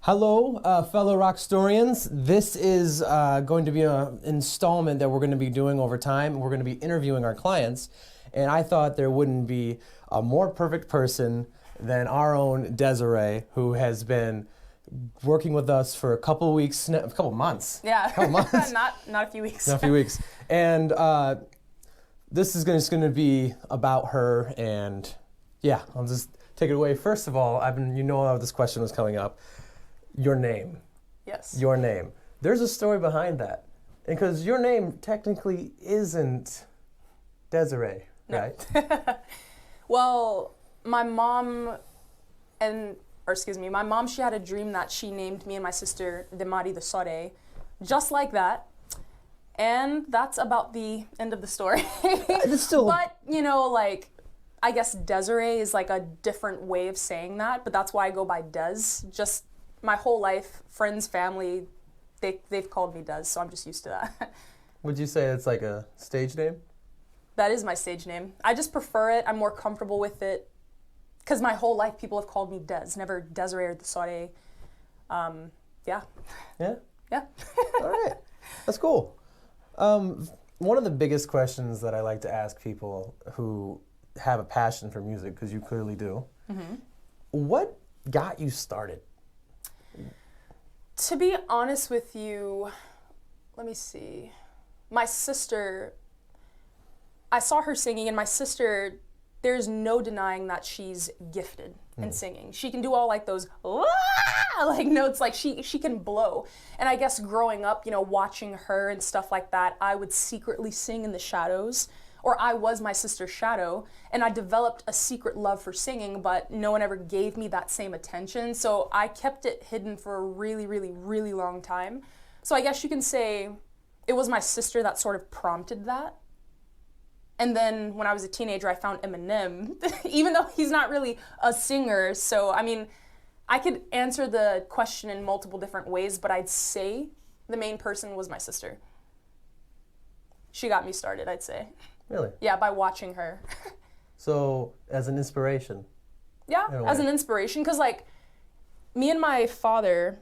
Hello, fellow Rockstorians. This is going to be an installment that we're going to be doing over time. We're going to be interviewing our clients, and I thought there wouldn't be a more perfect person than our own Desiree, who has been working with us for a couple weeks, a couple months. Yeah, a couple months. not a few weeks. Not a few weeks. And this is just going to be about her, and yeah, I'll just take it away. First of all, this question was coming up. Your name. Yes. Your name. There's a story behind that. Because your name technically isn't Desiree, no. right? Well, my mom, she had a dream that she named me and my sister De Mari de Sore, just like that. And that's about the end of the story. It's still... But, I guess Desiree is like a different way of saying that, but that's why I go by Des. Just my whole life, friends, family, they've called me Des, so I'm just used to that. Would you say it's like a stage name? That is my stage name. I just prefer it. I'm more comfortable with it. Because my whole life, people have called me Des, never Desiree or the Sore. Yeah. Yeah? Yeah. All right. That's cool. One of the biggest questions that I like to ask people who have a passion for music, because you clearly do, what got you started? To be honest with you, let me see. My sister, I saw her singing, and my sister, there's no denying that she's gifted in singing. She can do all like those notes, like she can blow. And I guess growing up, watching her and stuff like that, I would secretly sing in the shadows, or I was my sister's shadow, and I developed a secret love for singing, but no one ever gave me that same attention. So I kept it hidden for a really, really, really long time. So I guess you can say it was my sister that sort of prompted that. And then when I was a teenager, I found Eminem, even though he's not really a singer. So, I could answer the question in multiple different ways, but I'd say the main person was my sister. She got me started, I'd say. Really? Yeah, by watching her. So, as an inspiration? Yeah, as an inspiration, because me and my father,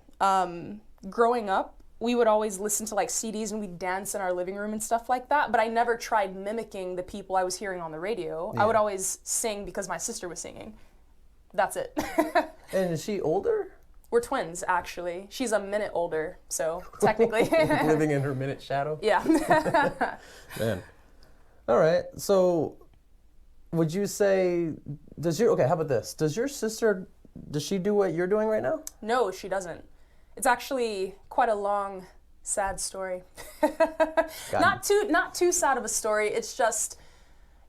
growing up, we would always listen to CDs and we'd dance in our living room and stuff like that, but I never tried mimicking the people I was hearing on the radio. Yeah. I would always sing because my sister was singing. That's it. And is she older? We're twins, actually. She's a minute older, so technically. Living in her minute shadow? Yeah. Man. All right, so would you say, how about this? Does your sister, does she do what you're doing right now? No, she doesn't. It's actually quite a long, sad story. Not too sad of a story. It's just,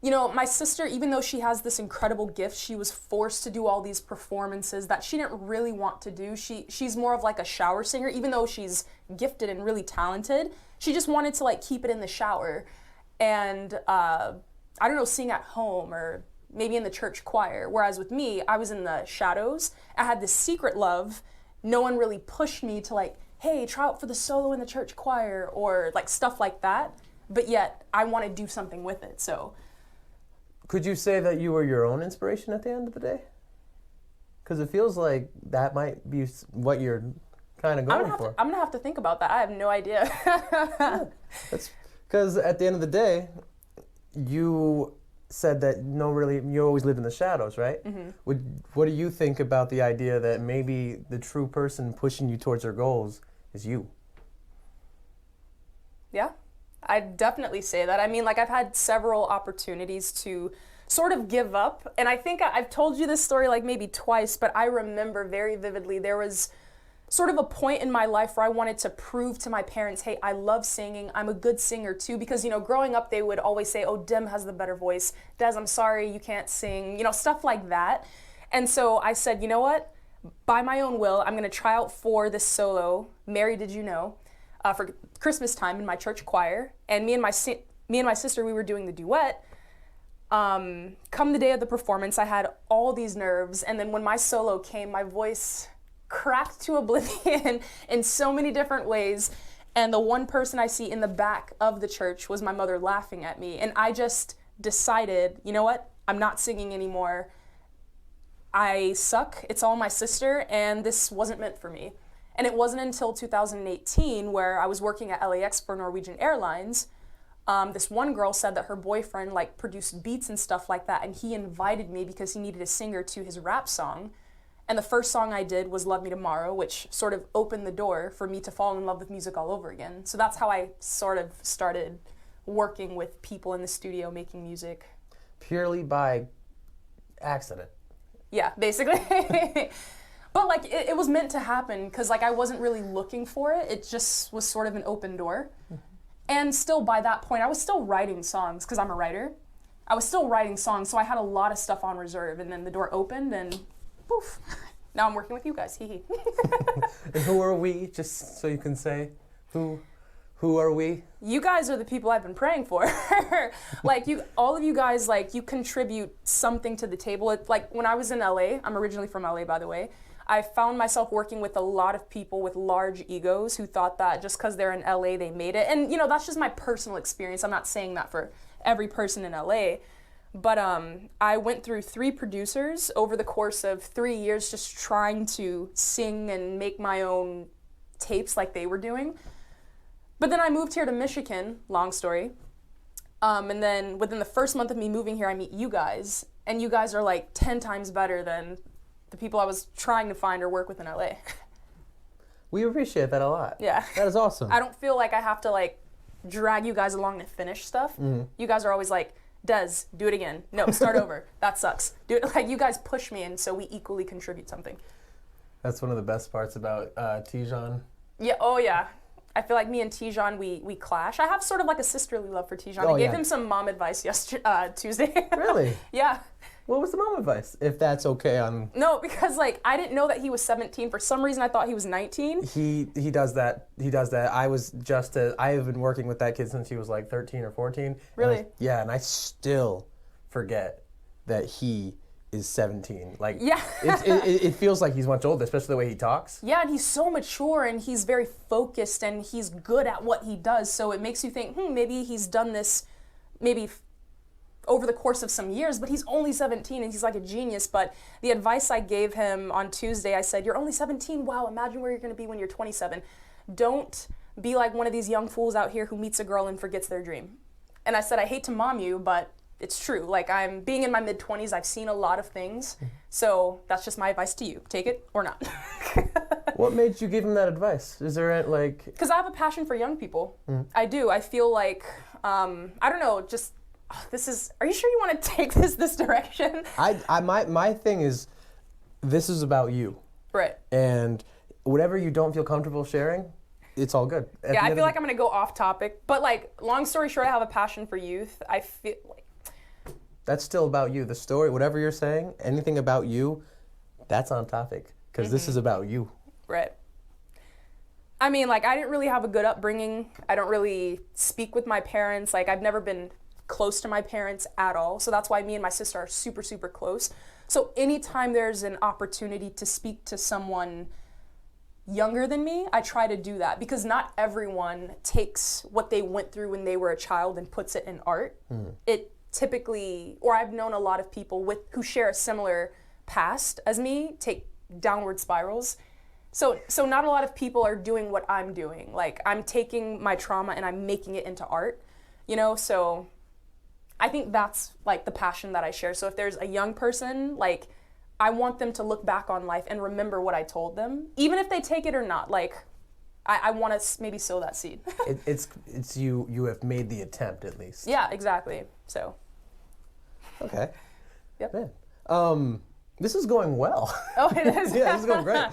my sister, even though she has this incredible gift, she was forced to do all these performances that she didn't really want to do. She's more of like a shower singer, even though she's gifted and really talented. She just wanted to keep it in the shower. And sing at home or maybe in the church choir. Whereas with me, I was in the shadows. I had this secret love. No one really pushed me to hey, try out for the solo in the church choir or stuff like that. But yet I want to do something with it, so. Could you say that you were your own inspiration at the end of the day? Because it feels like that might be what you're kind of going for. I'm going to have to think about that. I have no idea. Yeah, that's because at the end of the day, you said that you always lived in the shadows, right? Mm-hmm. What do you think about the idea that maybe the true person pushing you towards your goals is you? Yeah, I'd definitely say that. I've had several opportunities to sort of give up. And I think I've told you this story maybe twice, but I remember very vividly there was sort of a point in my life where I wanted to prove to my parents, hey, I love singing. I'm a good singer too. Because, growing up, they would always say, oh, Dim has the better voice. Des, I'm sorry, you can't sing, stuff like that. And so I said, you know what? By my own will, I'm going to try out for this solo, Mary Did You Know, for Christmas time in my church choir. And me and my sister, we were doing the duet. Come the day of the performance, I had all these nerves. And then when my solo came, my voice cracked to oblivion in so many different ways. And the one person I see in the back of the church was my mother laughing at me. And I just decided, you know what? I'm not singing anymore. I suck, it's all my sister, and this wasn't meant for me. And it wasn't until 2018 where I was working at LAX for Norwegian Airlines. This one girl said that her boyfriend like produced beats and stuff like that, and he invited me because he needed a singer to his rap song. And the first song I did was Love Me Tomorrow, which sort of opened the door for me to fall in love with music all over again. So that's how I sort of started working with people in the studio making music. Purely by accident. Yeah, basically. But like it was meant to happen because like I wasn't really looking for it. It just was sort of an open door. And still by that point, I was still writing songs because I'm a writer. I was still writing songs, so I had a lot of stuff on reserve, and then the door opened and poof. Now I'm working with you guys. Hee hee. And who are we? Just so you can say, who are we? You guys are the people I've been praying for. Like all of you guys, like you contribute something to the table. Like when I was in LA, I'm originally from LA, by the way. I found myself working with a lot of people with large egos who thought that just because they're in LA, they made it. And you know, that's just my personal experience. I'm not saying that for every person in LA. But I went through 3 producers over the course of 3 years just trying to sing and make my own tapes like they were doing. But then I moved here to Michigan, long story. And then within the first month of me moving here, I meet you guys. And you guys are like 10 times better than the people I was trying to find or work with in LA. We appreciate that a lot. Yeah. That is awesome. I don't feel like I have to like drag you guys along to finish stuff. Mm-hmm. You guys are always like, Des, do it again. No, start over. That sucks. Do it. Like you guys push me, and so we equally contribute something. That's one of the best parts about Tijan. Yeah. Oh yeah. I feel like me and Tijan, we clash. I have sort of like a sisterly love for Tijan. I gave him some mom advice Tuesday. Really? Yeah. What was the mom advice? If that's okay on... No, because like I didn't know that he was 17. For some reason I thought he was 19. He does that. He does that. I have been working with that kid since he was like 13 or 14. Really? And I still forget that he is 17. Like, yeah. it feels like he's much older, especially the way he talks. Yeah, and he's so mature and he's very focused and he's good at what he does. So it makes you think, maybe he's done this over the course of some years, but he's only 17 and he's like a genius. But the advice I gave him on Tuesday, I said, you're only 17. Wow, imagine where you're going to be when you're 27. Don't be like one of these young fools out here who meets a girl and forgets their dream. And I said, I hate to mom you, but it's true. Like I'm being in my mid-20s, I've seen a lot of things. So that's just my advice to you. Take it or not. What made you give him that advice? Is there like... Because I have a passion for young people. I do. I feel like, I don't know, just... are you sure you want to take this direction? My thing is, this is about you. Right. And whatever you don't feel comfortable sharing, it's all good. Yeah, I feel like I'm going to go off topic. But like, long story short, I have a passion for youth. I feel like... That's still about you. The story, whatever you're saying, anything about you, that's on topic. Because this is about you. Right. I mean, like, I didn't really have a good upbringing. I don't really speak with my parents. Like, I've never been close to my parents at all. So that's why me and my sister are super, super close. So anytime there's an opportunity to speak to someone younger than me, I try to do that because not everyone takes what they went through when they were a child and puts it in art. It typically, or I've known a lot of people who share a similar past as me take downward spirals. So not a lot of people are doing what I'm doing. Like I'm taking my trauma and I'm making it into art, so I think that's like the passion that I share. So if there's a young person, like I want them to look back on life and remember what I told them, even if they take it or not. Like I want to maybe sow that seed. It's you have made the attempt at least. Yeah, exactly. So. Okay. Yep. Man. This is going well. Oh, it is? Yeah, this is going great.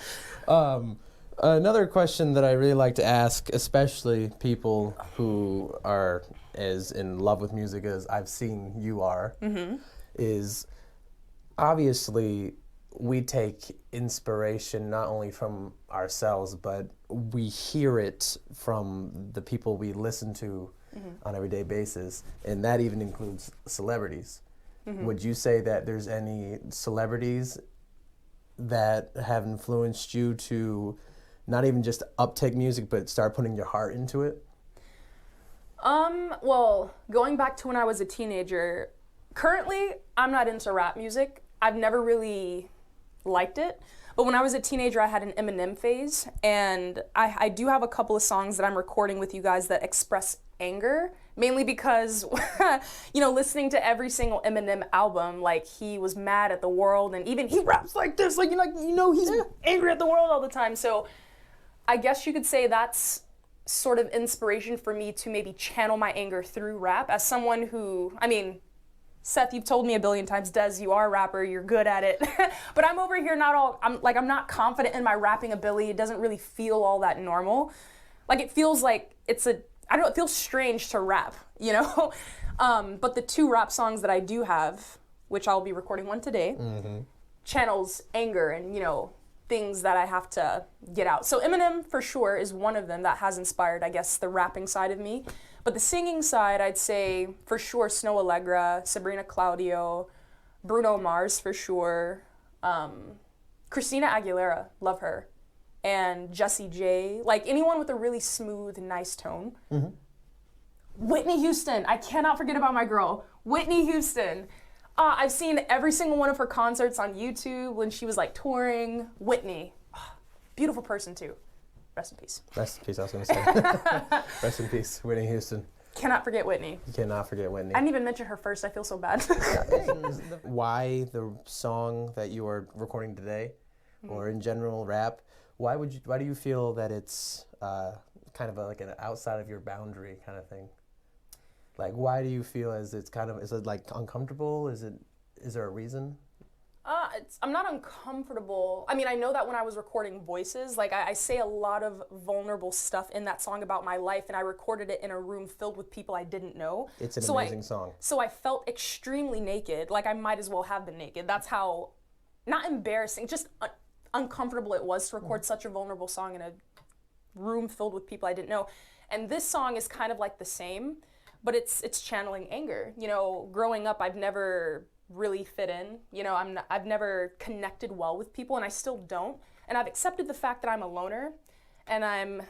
Another question that I really like to ask, especially people who are as in love with music as I've seen you are, is obviously we take inspiration not only from ourselves, but we hear it from the people we listen to on an everyday basis, and that even includes celebrities. Would you say that there's any celebrities that have influenced you to not even just uptake music, but start putting your heart into it? Well, going back to when I was a teenager, currently I'm not into rap music. I've never really liked it. But when I was a teenager, I had an Eminem phase, and I do have a couple of songs that I'm recording with you guys that express anger, mainly because, you know, listening to every single Eminem album, like, he was mad at the world, and even he raps like this, like, he's angry at the world all the time. So I guess you could say that's sort of inspiration for me to maybe channel my anger through rap as someone who, I mean, Seth, you've told me a billion times, Des, you are a rapper, you're good at it. But I'm over here I'm not confident in my rapping ability. It doesn't really feel all that normal. Like, it feels like it feels strange to rap, you know? But the 2 rap songs that I do have, which I'll be recording one today, channels anger and, you know, things that I have to get out. So Eminem, for sure, is one of them that has inspired, I guess, the rapping side of me. But the singing side, I'd say, for sure, Snow Allegra, Sabrina Claudio, Bruno Mars, for sure, Christina Aguilera, love her, and Jessie J, like, anyone with a really smooth, nice tone. Whitney Houston, I cannot forget about my girl, Whitney Houston. I've seen every single one of her concerts on YouTube when she was, like, touring. Whitney, beautiful person, too. Rest in peace. Rest in peace, I was going to say. Rest in peace, Whitney Houston. Cannot forget Whitney. You cannot forget Whitney. I didn't even mention her first. I feel so bad. Why the song that you are recording today, or in general rap, why do you feel that it's kind of like an outside of your boundary kind of thing? Like, why do you feel is it like uncomfortable? Is there a reason? I'm not uncomfortable. I mean, I know that when I was recording voices, like, I say a lot of vulnerable stuff in that song about my life, and I recorded it in a room filled with people I didn't know. It's an amazing song. So I felt extremely naked, like I might as well have been naked. That's how, not embarrassing, just uncomfortable it was to record such a vulnerable song in a room filled with people I didn't know. And this song is kind of like the same, but it's channeling anger. You know, growing up, I've never really fit in. You know, I've never connected well with people, and I still don't. And I've accepted the fact that I'm a loner, and I'm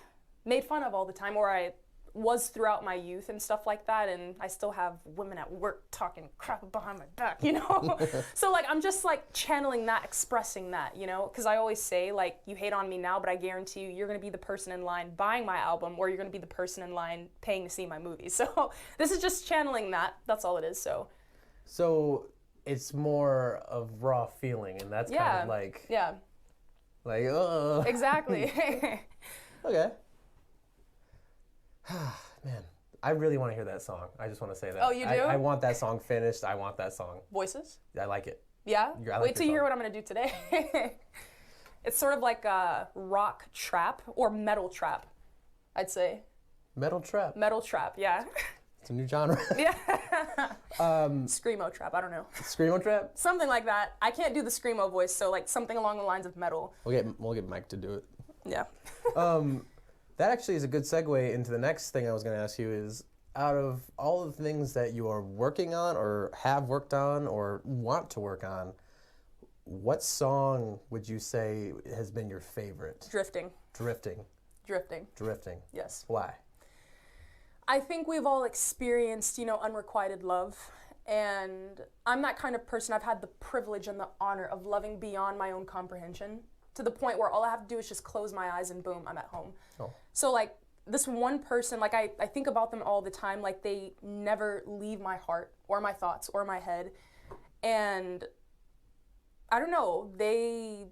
made fun of all the time, or I was throughout my youth and stuff like that, and I still have women at work talking crap behind my back, you know? So, like, I'm just, like, channeling that, expressing that, you know? Because I always say, like, you hate on me now, but I guarantee you're going to be the person in line buying my album, or you're going to be the person in line paying to see my movie. So this is just channeling that. That's all it is, So it's more of raw feeling, and that's kind of like... Yeah. Like, Exactly. Okay. Man, I really want to hear that song. I just want to say that. Oh, you do? I want that song finished. I want that song. Voices? I like it. Yeah? I like Wait till you hear what I'm going to do today. It's sort of like a rock trap, or metal trap, I'd say. Metal trap? Metal trap, yeah. It's a new genre. Yeah. Screamo trap, I don't know. Screamo trap? Something like that. I can't do the screamo voice, so like something along the lines of metal. We'll get Mike to do it. Yeah. That actually is a good segue into the next thing I was going to ask you is, out of all of the things that you are working on or have worked on or want to work on, what song would you say has been your favorite? Drifting. Drifting. Drifting. Drifting. Yes. Why? I think we've all experienced, you know, unrequited love. And I'm that kind of person. I've had the privilege and the honor of loving beyond my own comprehension, to the point where all I have to do is just close my eyes and boom, I'm at home. Oh. So like this one person, like I think about them all the time, like they never leave my heart or my thoughts or my head. And I don't know, they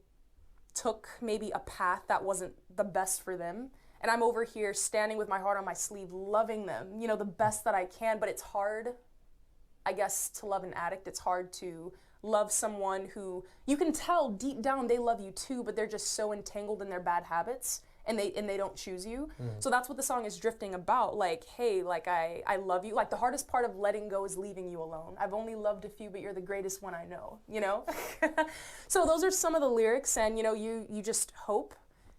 took maybe a path that wasn't the best for them. And I'm over here standing with my heart on my sleeve, loving them, you know, the best that I can. But it's hard, I guess, to love an addict. It's hard to love someone who you can tell deep down they love you too, but they're just so entangled in their bad habits and they don't choose you. So that's what the song is Drifting about. Like, hey, like I love you. Like the hardest part of letting go is leaving you alone. I've only loved a few, but you're the greatest one I know, you know? So those are some of the lyrics, and you know, you just hope.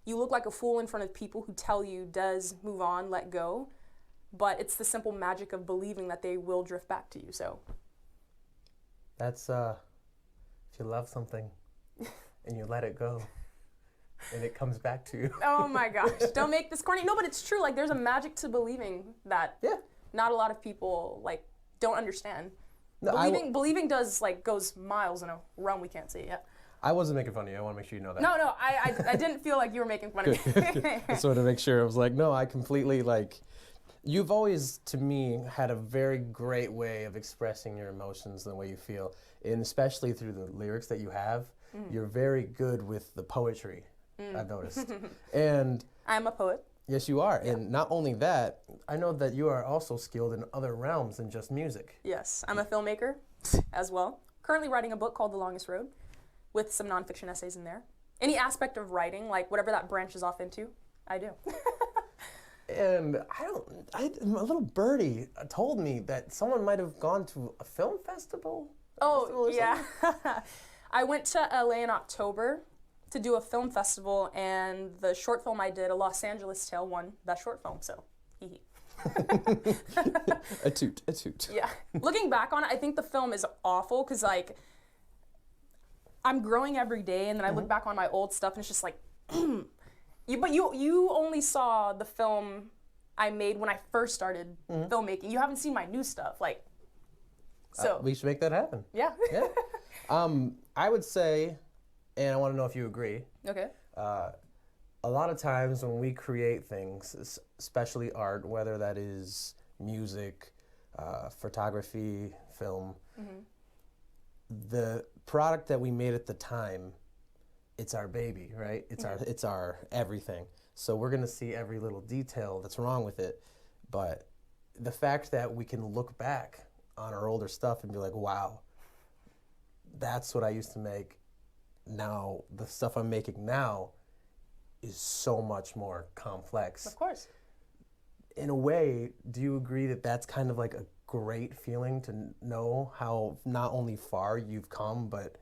You look like a fool in front of people who tell you, does move on, let go. But it's the simple magic of believing that they will drift back to you, so. That's, if you love something and you let it go and it comes back to you. Oh my gosh, don't make this corny. No, but it's true. Like, there's a magic to believing that not a lot of people, like, don't understand. No, believing goes miles in a realm we can't see yet. I wasn't making fun of you. I want to make sure you know that. No, I didn't feel like you were making fun of me. I just wanted to make sure. I was like, no, I completely like. You've always, to me, had a very great way of expressing your emotions the way you feel, and especially through the lyrics that you have. You're very good with the poetry. I've noticed, and I'm a poet. yes, you are. And not only that, I know that you are also skilled in other realms than just music. Yes, I'm a filmmaker as well. Currently writing a book called The Longest Road with some nonfiction essays in there. Any aspect of writing, like whatever that branches off into, I do. And a little birdie told me that someone might have gone to a film festival. Oh, yeah. I went to LA in October to do a film festival, and the short film I did, A Los Angeles Tale, won Best Short Film, so hee hee. A toot. Yeah. Looking back on it, I think the film is awful because, like, I'm growing every day, and then I look back on my old stuff, and it's just like, but you only saw the film I made when I first started filmmaking. You haven't seen my new stuff, like, so. We should make that happen. Yeah. Yeah. I would say, and I want to know if you agree, Okay. a lot of times when we create things, especially art, whether that is music, photography, film, the product that we made at the time, it's our baby, right? It's our everything. So we're gonna see every little detail that's wrong with it. But the fact that we can look back on our older stuff and be like, wow, that's what I used to make. Now the stuff I'm making now is so much more complex. Of course. In a way, do you agree that that's kind of like a great feeling to know how not only far you've come, but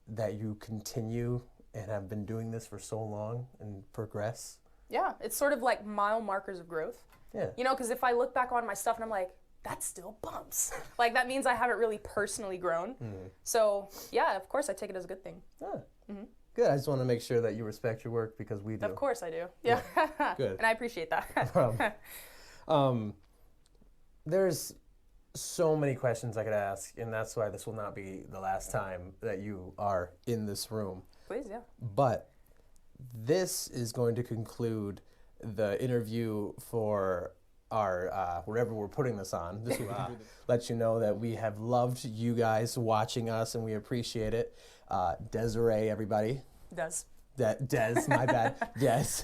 that you continue and have been doing this for so long and progress? Yeah, it's sort of like mile markers of growth. Yeah. You know, because if I look back on my stuff and I'm like, that still bumps. Like, that means I haven't really personally grown. So, yeah, of course I take it as a good thing. Ah, good. I just want to make sure that you respect your work because we do. Of course I do. Yeah. Good. And I appreciate that. There's so many questions I could ask, and that's why this will not be the last time that you are in this room. Please, yeah. But this is going to conclude the interview for our wherever we're putting this on. This will let you know that we have loved you guys watching us, and we appreciate it. Desiree, everybody. Does. Des, my bad. Des.